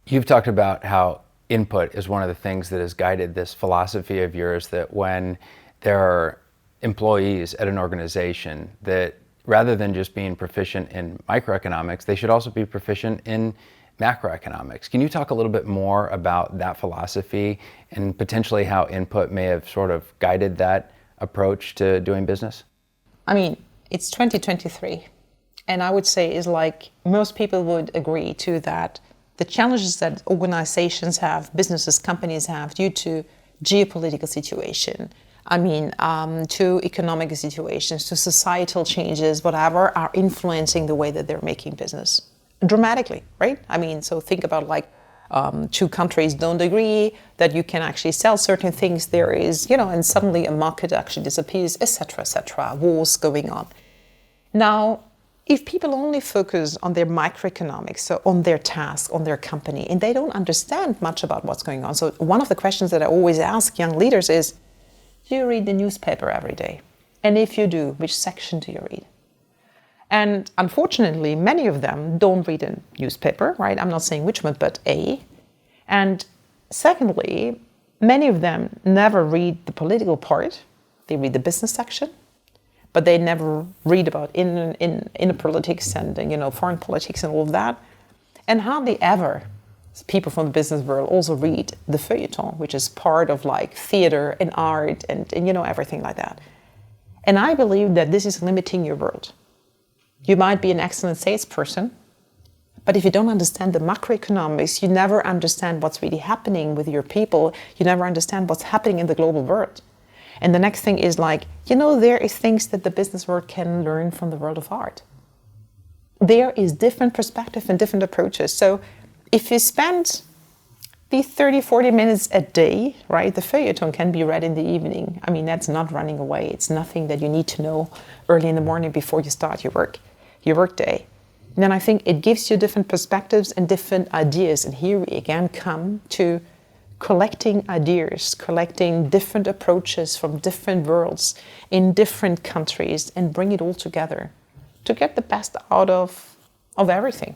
You've talked about how input is one of the things that has guided this philosophy of yours, that when there are employees at an organization, that rather than just being proficient in microeconomics, they should also be proficient in macroeconomics. Can you talk a little bit more about that philosophy and potentially how input may have sort of guided that approach to doing business? I mean, it's 2023, and I would say is like most people would agree to that the challenges that organizations have, businesses, companies have due to geopolitical situation, to economic situations, to societal changes, whatever, are influencing the way that they're making business dramatically, right? So think about two countries don't agree that you can actually sell certain things. There is, and suddenly a market actually disappears, etc., wars going on. Now, if people only focus on their microeconomics, so on their task, on their company, and they don't understand much about what's going on. So one of the questions that I always ask young leaders is, do you read the newspaper every day? And if you do, which section do you read? And unfortunately, many of them don't read a newspaper, right? I'm not saying which one, but A. And secondly, many of them never read the political part. They read the business section, but they never read about inner politics and foreign politics and all of that. And hardly ever people from the business world also read the feuilleton, which is part of theater and art and everything like that. And I believe that this is limiting your world. You might be an excellent salesperson, but if you don't understand the macroeconomics, you never understand what's really happening with your people. You never understand what's happening in the global world. And the next thing is there is things that the business world can learn from the world of art. There is different perspective and different approaches. So if you spend these 30, 40 minutes a day, right, the feuilleton can be read in the evening. That's not running away. It's nothing that you need to know early in the morning before you start your work day. And then I think it gives you different perspectives and different ideas. And here we again come to collecting ideas, collecting different approaches from different worlds in different countries and bring it all together to get the best out of everything.